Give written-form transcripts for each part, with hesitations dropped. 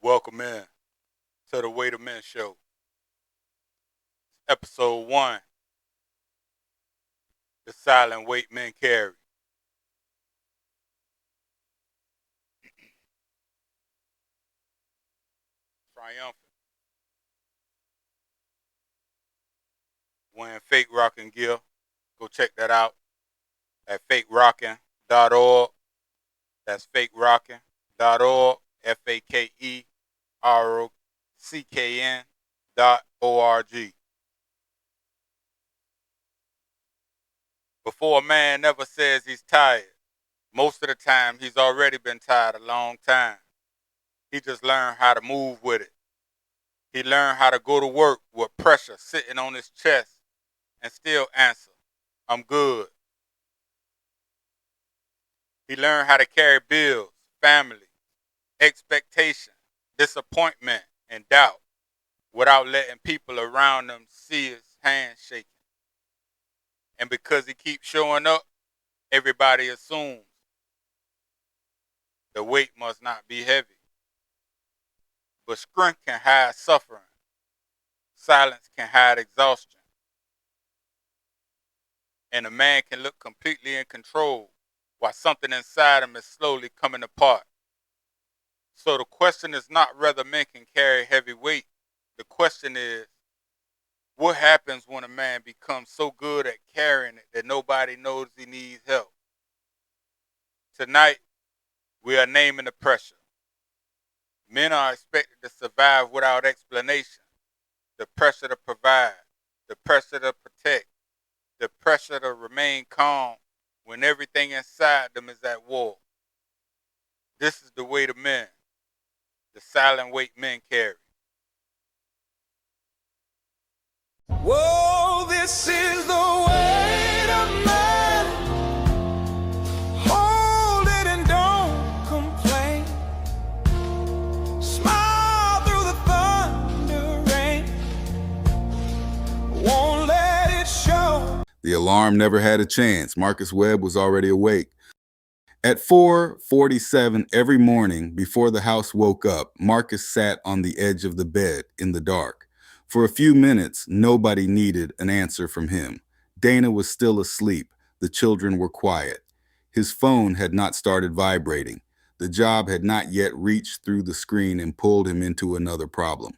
Welcome in to the Wait a Minute Show, Episode 1, The Silent Weight Men Carry. Triumphant. Wearing fake rocking gear. Go check that out at fakerockin.org. That's fakerockin.org. FAKEROCKN.org. Before a man ever says he's tired, most of the time he's already been tired a long time. He just learned how to move with it. He learned how to go to work with pressure sitting on his chest and still answer, I'm good. He learned how to carry bills, family, expectation, disappointment, and doubt without letting people around him see his hands shaking. And because he keeps showing up, everybody assumes the weight must not be heavy. But strength can hide suffering. Silence can hide exhaustion. And a man can look completely in control while something inside him is slowly coming apart. So the question is not whether men can carry heavy weight. The question is, what happens when a man becomes so good at carrying it that nobody knows he needs help? Tonight, we are naming the pressure. Men are expected to survive without explanation. The pressure to provide, the pressure to protect, the pressure to remain calm when everything inside them is at war. This is the weight of men, the silent weight men carry. Whoa, this is the weight of man. Hold it and don't complain. Smile through the thunder rain. Won't let it show. The alarm never had a chance. Marcus Webb was already awake. At 4:47 every morning before the house woke up, Marcus sat on the edge of the bed in the dark. For a few minutes, nobody needed an answer from him. Dana was still asleep. The children were quiet. His phone had not started vibrating. The job had not yet reached through the screen and pulled him into another problem.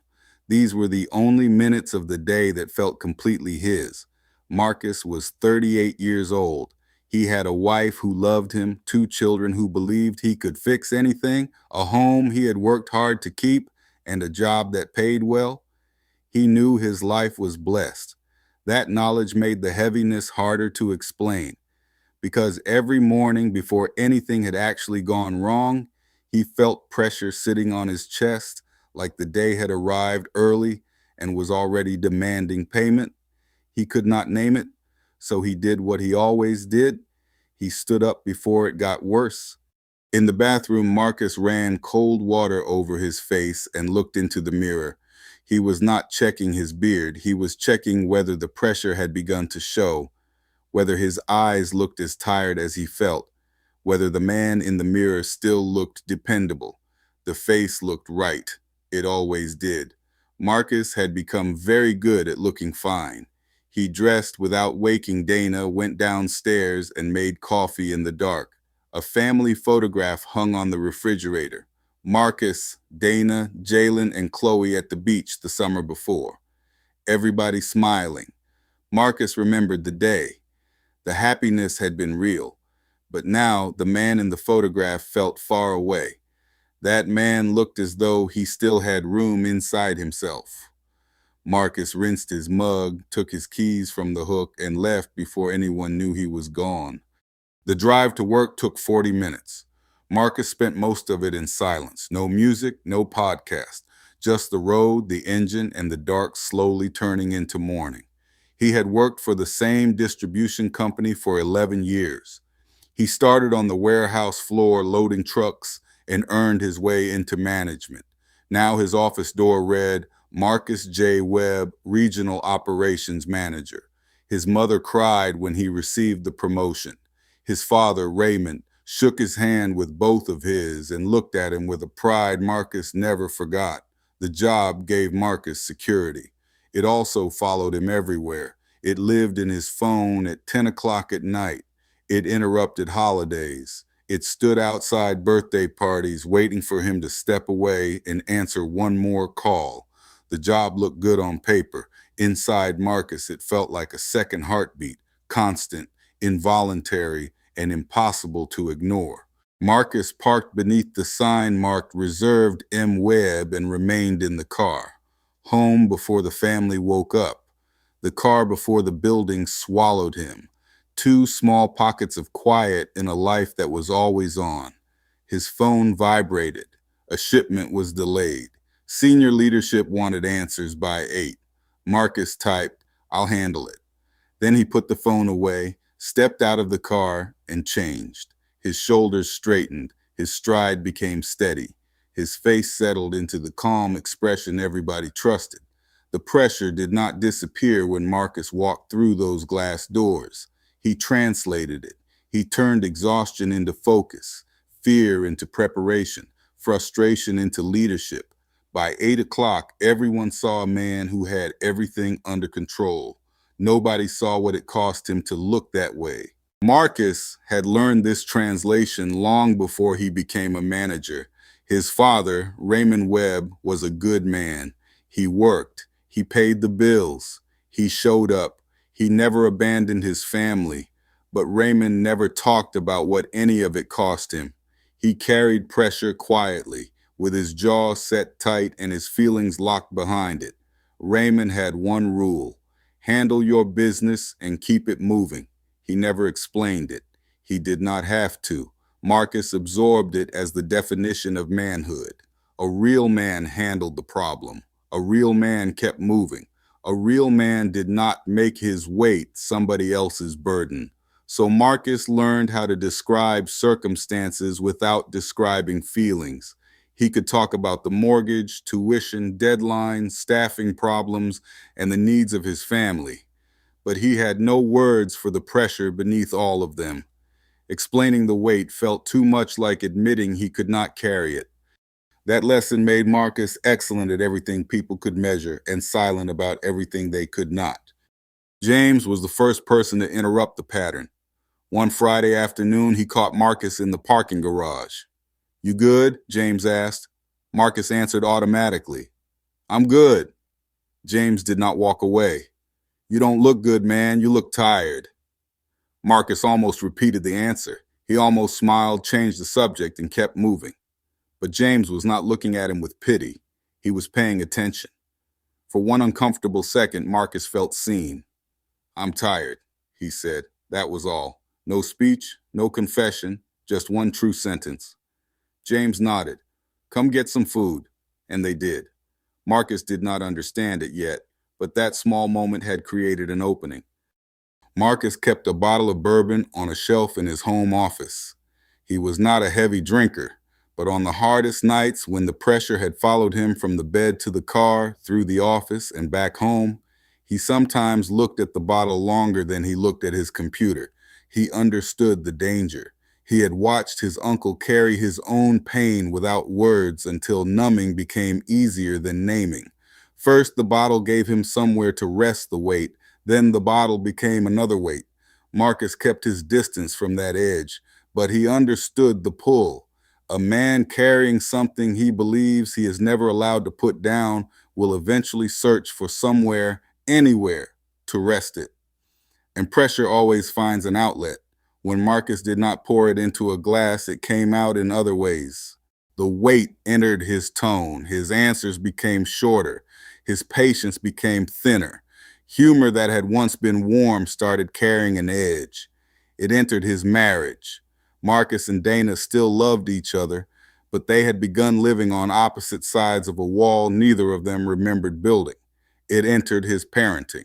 These were the only minutes of the day that felt completely his. Marcus was 38 years old. He had a wife who loved him, 2 children who believed he could fix anything, a home he had worked hard to keep, and a job that paid well. He knew his life was blessed. That knowledge made the heaviness harder to explain, because every morning before anything had actually gone wrong, he felt pressure sitting on his chest, like the day had arrived early and was already demanding payment. He could not name it, so he did what he always did. He stood up before it got worse. In the bathroom, Marcus ran cold water over his face and looked into the mirror. He was not checking his beard. He was checking whether the pressure had begun to show, whether his eyes looked as tired as he felt, whether the man in the mirror still looked dependable. The face looked right. It always did. Marcus had become very good at looking fine. He dressed without waking Dana, went downstairs, and made coffee in the dark. A family photograph hung on the refrigerator. Marcus, Dana, Jalen, and Chloe at the beach the summer before. Everybody smiling. Marcus remembered the day. The happiness had been real. But now the man in the photograph felt far away. That man looked as though he still had room inside himself. Marcus rinsed his mug, took his keys from the hook, and left before anyone knew he was gone. The drive to work took 40 minutes. Marcus spent most of it in silence. No music, no podcast. Just the road, the engine, and the dark slowly turning into morning. He had worked for the same distribution company for 11 years. He started on the warehouse floor loading trucks and earned his way into management. Now his office door read, Marcus J. Webb, Regional Operations Manager. His mother cried when he received the promotion. His father, Raymond, shook his hand with both of his, and looked at him with a pride Marcus never forgot. The job gave Marcus security. It also followed him everywhere. It lived in his phone at 10 o'clock at night. It interrupted holidays. It stood outside birthday parties waiting for him to step away and answer one more call. The job looked good on paper. Inside Marcus, it felt like a second heartbeat, constant, involuntary, and impossible to ignore. Marcus parked beneath the sign marked Reserved M. Webb and remained in the car. Home before the family woke up. The car before the building swallowed him. Two small pockets of quiet in a life that was always on. His phone vibrated. A shipment was delayed. Senior leadership wanted answers by 8. Marcus typed, "I'll handle it." Then he put the phone away, stepped out of the car, and changed. His shoulders straightened. His stride became steady. His face settled into the calm expression everybody trusted. The pressure did not disappear when Marcus walked through those glass doors. He translated it. He turned exhaustion into focus, fear into preparation, frustration into leadership. By 8 o'clock, everyone saw a man who had everything under control. Nobody saw what it cost him to look that way. Marcus had learned this translation long before he became a manager. His father, Raymond Webb, was a good man. He worked. He paid the bills. He showed up. He never abandoned his family. But Raymond never talked about what any of it cost him. He carried pressure quietly, with his jaw set tight and his feelings locked behind it. Raymond had one rule: handle your business and keep it moving. He never explained it. He did not have to. Marcus absorbed it as the definition of manhood. A real man handled the problem. A real man kept moving. A real man did not make his weight somebody else's burden. So Marcus learned how to describe circumstances without describing feelings. He could talk about the mortgage, tuition, deadlines, staffing problems, and the needs of his family. But he had no words for the pressure beneath all of them. Explaining the weight felt too much like admitting he could not carry it. That lesson made Marcus excellent at everything people could measure and silent about everything they could not. James was the first person to interrupt the pattern. One Friday afternoon, he caught Marcus in the parking garage. "You good?" James asked. Marcus answered automatically, "I'm good." James did not walk away. "You don't look good, man. You look tired." Marcus almost repeated the answer. He almost smiled, changed the subject, and kept moving. But James was not looking at him with pity. He was paying attention. For one uncomfortable second, Marcus felt seen. "I'm tired," he said. That was all. No speech, no confession, just one true sentence. James nodded. "Come get some food." And they did. Marcus did not understand it yet, but that small moment had created an opening. Marcus kept a bottle of bourbon on a shelf in his home office. He was not a heavy drinker, but on the hardest nights when the pressure had followed him from the bed to the car, through the office, and back home, he sometimes looked at the bottle longer than he looked at his computer. He understood the danger. He had watched his uncle carry his own pain without words until numbing became easier than naming. First, the bottle gave him somewhere to rest the weight. Then the bottle became another weight. Marcus kept his distance from that edge, but he understood the pull. A man carrying something he believes he is never allowed to put down will eventually search for somewhere, anywhere, to rest it. And pressure always finds an outlet. When Marcus did not pour it into a glass, it came out in other ways. The weight entered his tone. His answers became shorter. His patience became thinner. Humor that had once been warm started carrying an edge. It entered his marriage. Marcus and Dana still loved each other, but they had begun living on opposite sides of a wall neither of them remembered building. It entered his parenting.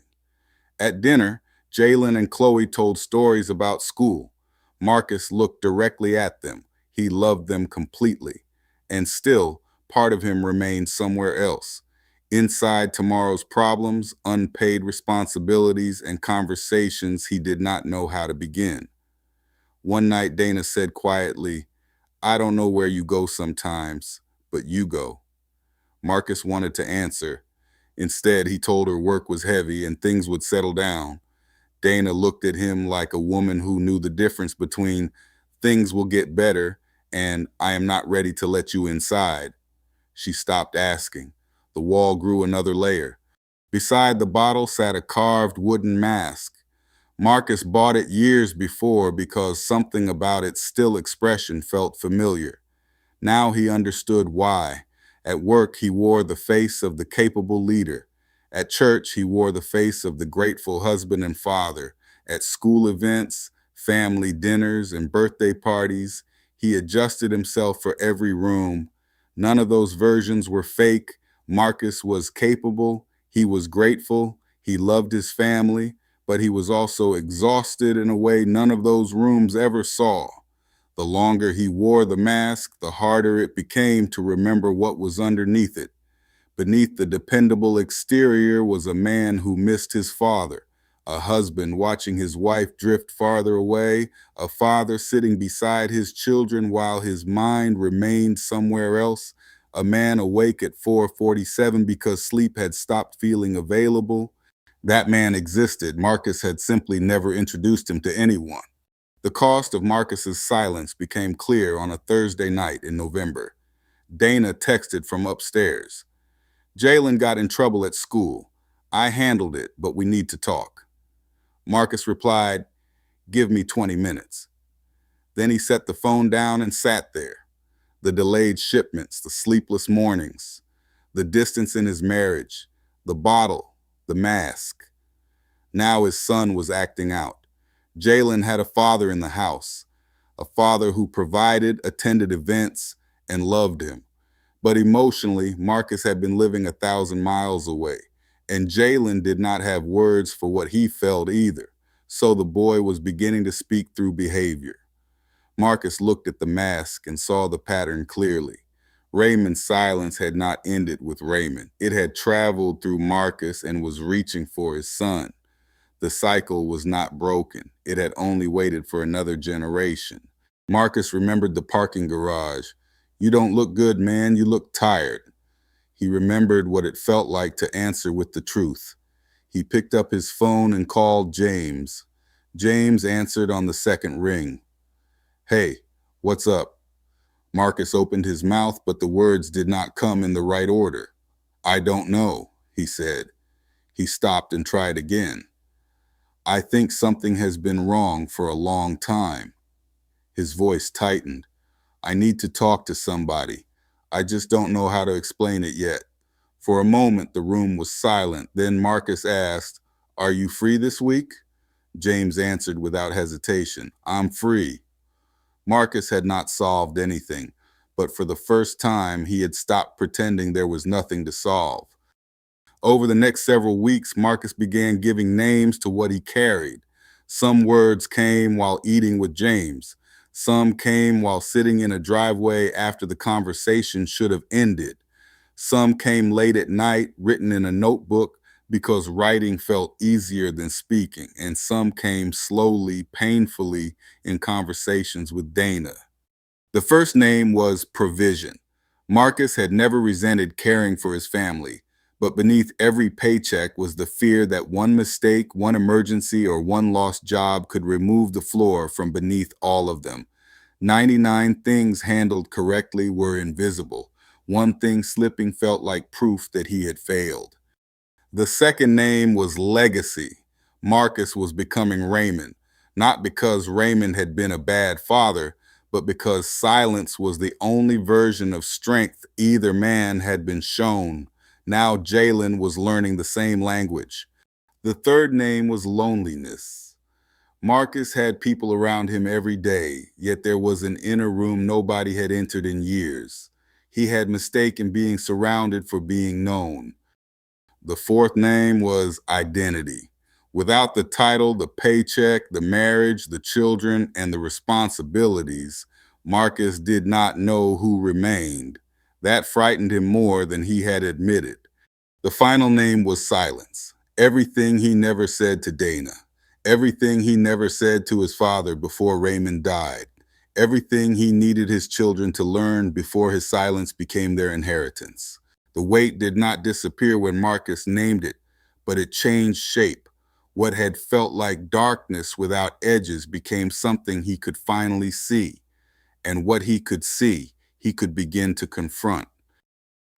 At dinner, Jalen and Chloe told stories about school. Marcus looked directly at them. He loved them completely. And still, part of him remained somewhere else. Inside tomorrow's problems, unpaid responsibilities, and conversations he did not know how to begin. One night, Dana said quietly, I don't know where you go sometimes, but you go. Marcus wanted to answer. Instead, he told her work was heavy and things would settle down. Dana looked at him like a woman who knew the difference between things will get better and I am not ready to let you inside. She stopped asking. The wall grew another layer. Beside the bottle sat a carved wooden mask. Marcus bought it years before because something about its still expression felt familiar. Now he understood why. At work, he wore the face of the capable leader. At church, he wore the face of the grateful husband and father. At school events, family dinners, and birthday parties, he adjusted himself for every room. None of those versions were fake. Marcus was capable, he was grateful, he loved his family, but he was also exhausted in a way none of those rooms ever saw. The longer he wore the mask, the harder it became to remember what was underneath it. Beneath the dependable exterior was a man who missed his father, a husband watching his wife drift farther away, a father sitting beside his children while his mind remained somewhere else, a man awake at 4:47 because sleep had stopped feeling available. That man existed. Marcus had simply never introduced him to anyone. The cost of Marcus's silence became clear on a Thursday night in November. Dana texted from upstairs. Jalen got in trouble at school. I handled it, but we need to talk. Marcus replied, Give me 20 minutes. Then he set the phone down and sat there. The delayed shipments, the sleepless mornings, the distance in his marriage, the bottle, the mask. Now his son was acting out. Jalen had a father in the house, a father who provided, attended events, and loved him. But emotionally, Marcus had been living 1,000 miles away, and Jalen did not have words for what he felt either. So the boy was beginning to speak through behavior. Marcus looked at the mask and saw the pattern clearly. Raymond's silence had not ended with Raymond. It had traveled through Marcus and was reaching for his son. The cycle was not broken. It had only waited for another generation. Marcus remembered the parking garage. You don't look good, man. You look tired. He remembered what it felt like to answer with the truth. He picked up his phone and called James. James answered on the second ring. Hey, what's up? Marcus opened his mouth, but the words did not come in the right order. I don't know, he said. He stopped and tried again. I think something has been wrong for a long time. His voice tightened. I need to talk to somebody. I just don't know how to explain it yet. For a moment, the room was silent. Then Marcus asked, Are you free this week? James answered without hesitation, I'm free. Marcus had not solved anything, but for the first time, he had stopped pretending there was nothing to solve. Over the next several weeks, Marcus began giving names to what he carried. Some words came while eating with James. Some came while sitting in a driveway after the conversation should have ended. Some came late at night, written in a notebook because writing felt easier than speaking. And some came slowly, painfully in conversations with Dana. The first name was Provision. Marcus had never resented caring for his family, but beneath every paycheck was the fear that one mistake, one emergency, or one lost job could remove the floor from beneath all of them. 99 things handled correctly were invisible. One thing slipping felt like proof that he had failed. The second name was Legacy. Marcus was becoming Raymond, not because Raymond had been a bad father, but because silence was the only version of strength either man had been shown. Now Jalen was learning the same language. The third name was Loneliness. Marcus had people around him every day, yet there was an inner room nobody had entered in years. He had mistaken being surrounded for being known. The fourth name was Identity. Without the title, the paycheck, the marriage, the children, and the responsibilities, Marcus did not know who remained. That frightened him more than he had admitted. The final name was Silence. Everything he never said to Dana. Everything he never said to his father before Raymond died. Everything he needed his children to learn before his silence became their inheritance. The weight did not disappear when Marcus named it, but it changed shape. What had felt like darkness without edges became something he could finally see. And what he could see, he could begin to confront.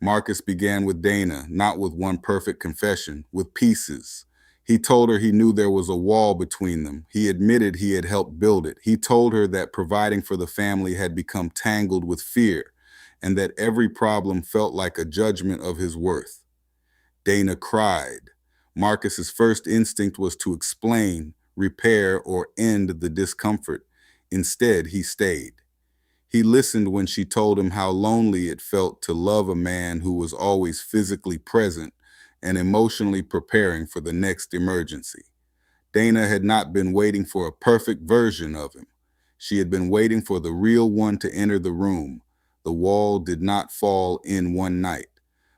Marcus began with Dana, not with one perfect confession, with pieces. He told her he knew there was a wall between them. He admitted he had helped build it. He told her that providing for the family had become tangled with fear, and that every problem felt like a judgment of his worth. Dana cried. Marcus's first instinct was to explain, repair, or end the discomfort. Instead, he stayed. He listened when she told him how lonely it felt to love a man who was always physically present and emotionally preparing for the next emergency. Dana had not been waiting for a perfect version of him. She had been waiting for the real one to enter the room. The wall did not fall in one night,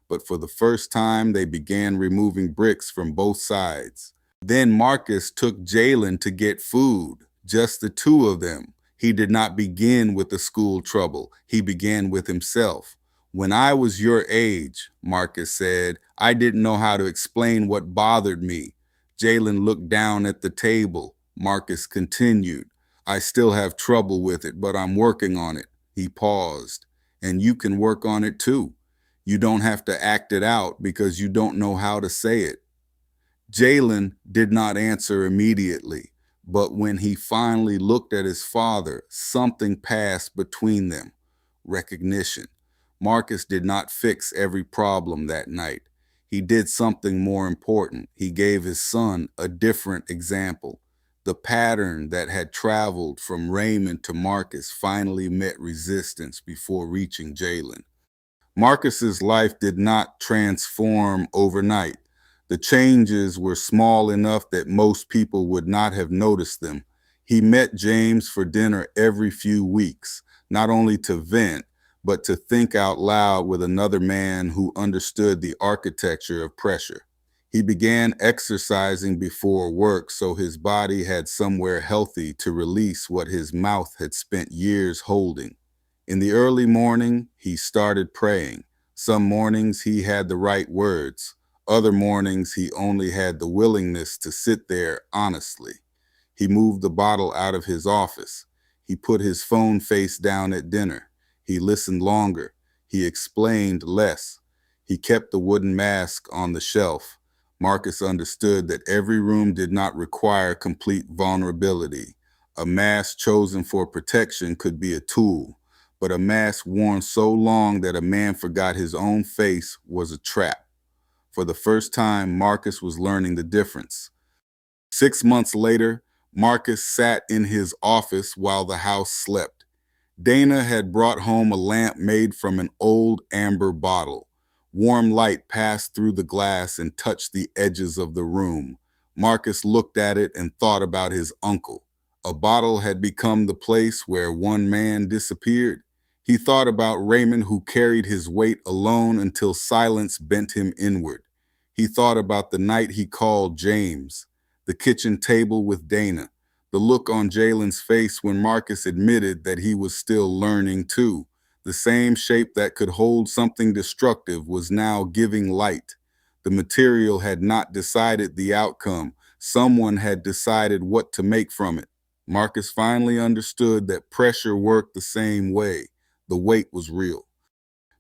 but for the first time, they began removing bricks from both sides. Then Marcus took Jalen to get food, just the two of them. He did not begin with the school trouble. He began with himself. When I was your age, Marcus said, I didn't know how to explain what bothered me. Jalen looked down at the table. Marcus continued, I still have trouble with it, but I'm working on it. He paused. And you can work on it too. You don't have to act it out because you don't know how to say it. Jalen did not answer immediately, but when he finally looked at his father, something passed between them. Recognition. Marcus did not fix every problem that night. He did something more important. He gave his son a different example. The pattern that had traveled from Raymond to Marcus finally met resistance before reaching Jalen. Marcus's life did not transform overnight. The changes were small enough that most people would not have noticed them. He met James for dinner every few weeks, not only to vent, but to think out loud with another man who understood the architecture of pressure. He began exercising before work so his body had somewhere healthy to release what his mouth had spent years holding. In the early morning, he started praying. Some mornings he had the right words. Other mornings he only had the willingness to sit there honestly. He moved the bottle out of his office. He put his phone face down at dinner. He listened longer. He explained less. He kept the wooden mask on the shelf. Marcus understood that every room did not require complete vulnerability. A mask chosen for protection could be a tool, but a mask worn so long that a man forgot his own face was a trap. For the first time, Marcus was learning the difference. 6 months later, Marcus sat in his office while the house slept. Dana had brought home a lamp made from an old amber bottle. Warm light passed through the glass and touched the edges of the room. Marcus looked at it and thought about his uncle. A bottle had become the place where one man disappeared. He thought about Raymond, who carried his weight alone until silence bent him inward. He thought about the night he called James, the kitchen table with Dana, the look on Jalen's face when Marcus admitted that he was still learning too. The same shape that could hold something destructive was now giving light. The material had not decided the outcome. Someone had decided what to make from it. Marcus finally understood that pressure worked the same way. The weight was real.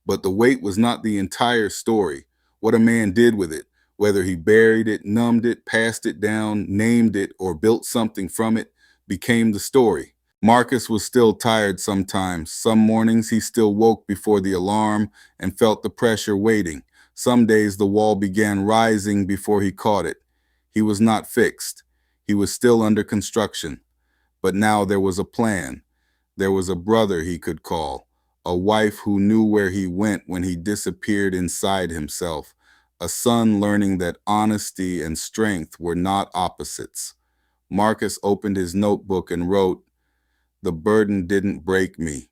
But the weight was not the entire story. What a man did with it, whether he buried it, numbed it, passed it down, named it, or built something from it, became the story. Marcus was still tired sometimes. Some mornings he still woke before the alarm and felt the pressure waiting. Some days the wall began rising before he caught it. He was not fixed. He was still under construction. But now there was a plan. There was a brother he could call, a wife who knew where he went when he disappeared inside himself, a son learning that honesty and strength were not opposites. Marcus opened his notebook and wrote, "The burden didn't break me.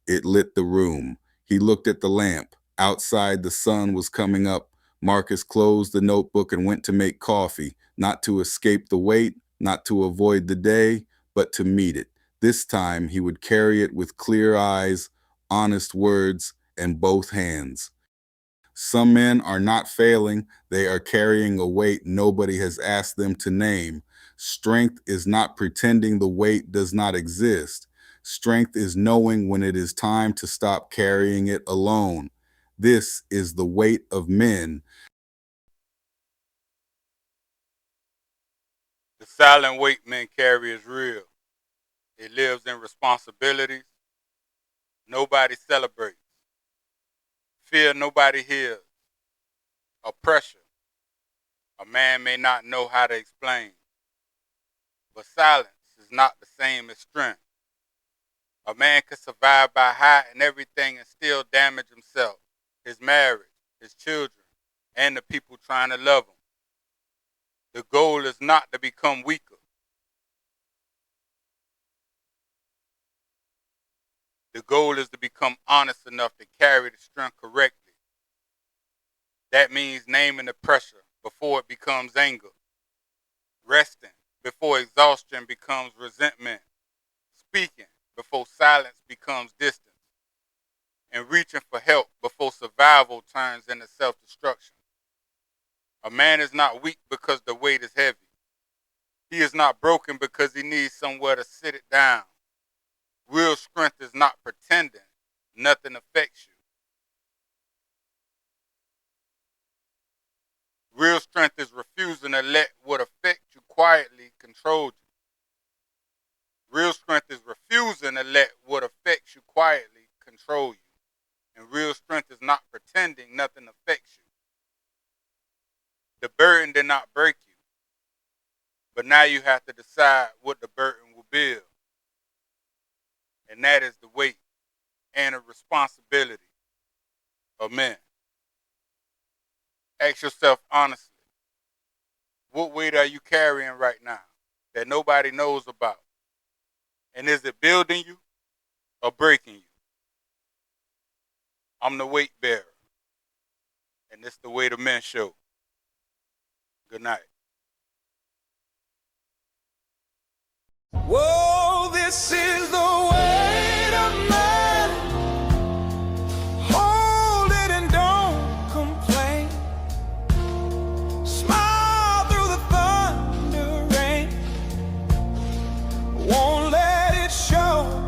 It lit the room." He looked at the lamp. Outside, the sun was coming up. Marcus closed the notebook and went to make coffee, not to escape the weight, not to avoid the day, but to meet it. This time he would carry it with clear eyes, honest words, and both hands. Some men are not failing, they are carrying a weight nobody has asked them to name. Strength is not pretending the weight does not exist. Strength is knowing when it is time to stop carrying it alone. This is the weight of men. The silent weight men carry is real. It lives in responsibilities nobody celebrates, fear nobody hears, oppression a man may not know how to explain. But silence is not the same as strength. A man can survive by hiding everything and still damage himself, his marriage, his children, and the people trying to love him. The goal is not to become weaker. The goal is to become honest enough to carry the strength correctly. That means naming the pressure before it becomes anger, resting before exhaustion becomes resentment, speaking before silence becomes distance, and reaching for help before survival turns into self-destruction. A man is not weak because the weight is heavy. He is not broken because he needs somewhere to sit it down. Real strength is not pretending nothing affects you. Real strength is refusing to let what affects you quietly control you. Real strength is refusing to let what affects you quietly control you. And real strength is not pretending nothing affects you. The burden did not break you, but now you have to decide what the burden will build. And that is the weight and the responsibility of men. Ask yourself honestly, what weight are you carrying right now that nobody knows about? And is it building you or breaking you? I'm the weight bearer, and this is the Weight of Men show. Good night. Whoa, this is